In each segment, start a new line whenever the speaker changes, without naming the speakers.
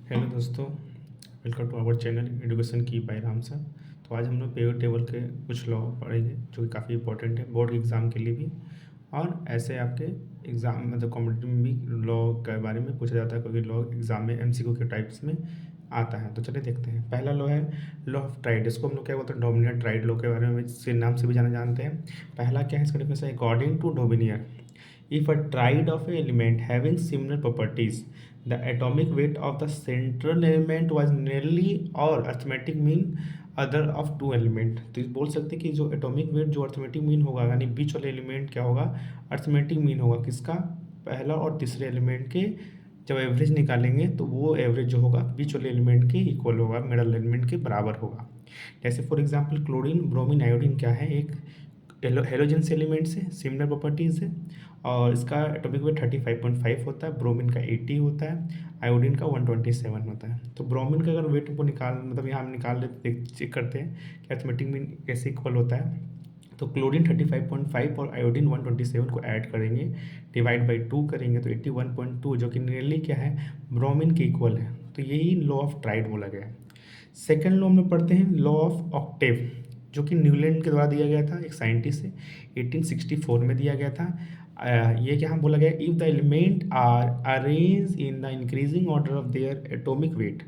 Hello दोस्तों, welcome to our channel education की by Ram sir. तो आज हम लोग पेरियोडिक टेबल के कुछ लॉ पढ़ेंगे जो कि काफ़ी इंपॉर्टेंट है बोर्ड एग्ज़ाम के लिए भी, और ऐसे आपके एग्ज़ाम मतलब कॉम्पिटिटिव में भी लॉ के बारे में पूछा जाता है, क्योंकि लॉ एग्ज़ाम में एमसीक्यू के टाइप्स में आता है। तो चलिए देखते हैं। पहला लॉ है लॉ ऑफ ट्राइड। इसको हम लोग क्या बोलते हैं, डोमिनियर ट्राइड लॉ के बारे में इसके नाम से भी जाना जानते हैं। पहला क्या है इसका डिफरेंस है, according to Dobereiner, if a triad of an element having similar properties, the atomic weight of the central element was nearly or arithmetic mean other of two element। तो इस बोल सकते हैं कि जो एटॉमिक वेट जो arithmetic mean होगा, यानी बीच वाले एलिमेंट क्या होगा, अर्थमेटिक मीन होगा किसका, पहला और तीसरे एलिमेंट के। जब एवरेज निकालेंगे तो वो एवरेज जो होगा बीच वाले एलिमेंट के इक्वल होगा, मिडल एलिमेंट के बराबर होगा। जैसे for example chlorine, bromine, iodine क्या है, एक हेलोजेंस एलिमेंट्स है, सिमिलर प्रॉपर्टीज़ है, और इसका एटॉमिक वेट 35.5 होता है। ब्रोमीन का 80 होता है, आयोडीन का 127 होता है। तो ब्रोमीन का अगर वेट को निकाल मतलब यहाँ हम निकाल लेते चेक करते हैं कि अर्थमेटिक मीन कैसे इक्वल होता है। तो क्लोरीन 35.5 और आयोडीन 127 को ऐड करेंगे, डिवाइड बाई 2 करेंगे तो 81.2, जो कि नियरली क्या है, ब्रोमीन के इक्वल है। तो यही लॉ ऑफ ट्राइड बोला गया है। सेकेंड लॉ में पढ़ते हैं लॉ ऑफ ऑक्टेव, जो कि न्यूलैंड के द्वारा दिया गया था, एक साइंटिस्ट से 1864 में दिया गया था। ये क्या हम बोला गया, if the element are arrange in the increasing order of their atomic weight.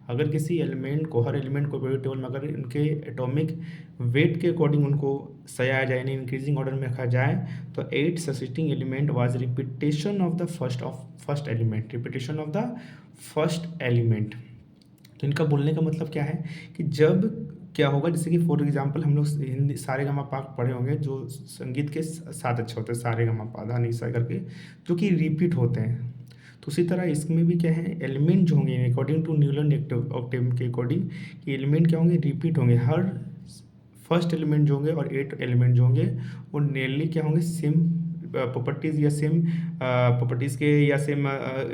अगर किसी एलिमेंट को, हर एलिमेंट को पीरियोडिक टेबल में अगर इनके एटॉमिक वेट के अकॉर्डिंग उनको सजाया जाए, यानी इंक्रीजिंग ऑर्डर में रखा जाए, तो 8 consisting element was repetition of the first element, repetition of the first element. तो इनका बोलने का मतलब क्या है कि जब क्या होगा, जैसे कि फॉर एग्जांपल हम लोग हिंदी सारे गामा पा पढ़े होंगे, जो संगीत के साथ अच्छा होते हैं, सारे गामा पा धा नि सा करके, जो कि रिपीट होते हैं। तो उसी तरह इसमें भी क्या है, एलिमेंट जो होंगे अकॉर्डिंग टू न्यूलैंड ऑक्टेव के अकॉर्डिंग, कि एलिमेंट क्या होंगे, रिपीट होंगे। हर फर्स्ट एलिमेंट जो होंगे और 8 एलिमेंट जो होंगे वो नियरली क्या होंगे, सेम प्रॉपर्टीज़ या सेम प्रॉपर्टीज़ के या सेम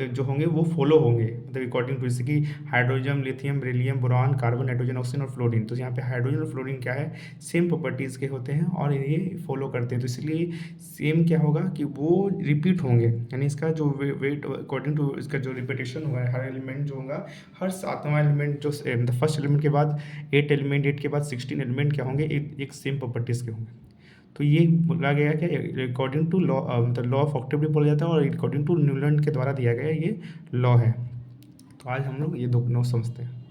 जो होंगे वो फॉलो होंगे, मतलब अकॉर्डिंग टू, जैसे कि hydrogen, lithium, beryllium, boron, carbon, nitrogen, oxygen और फ्लोरीन। तो यहाँ पे हाइड्रोजन और फ्लोरीन क्या है, सेम प्रॉपर्टीज़ के होते हैं और ये फॉलो करते हैं, तो इसलिए सेम क्या होगा कि वो रिपीट होंगे, यानी इसका जो वेट अकॉर्डिंग टू इसका जो रिपीटेशन हुआ है, हर एलिमेंट जो होगा, हर सातवां एलिमेंट जो मतलब फर्स्ट एलिमेंट के बाद 8 एलिमेंट, 8 के बाद 16 एलिमेंट क्या होंगे, एक सेम प्रॉपर्टीज़ के होंगे। तो ये बोला गया कि अकॉर्डिंग टू लॉ, मतलब लॉ ऑफ ऑक्टेव भी बोला जाता है, और अकॉर्डिंग टू न्यूलैंड के द्वारा दिया गया ये लॉ है। तो आज हम लोग ये दो नौ समझते हैं।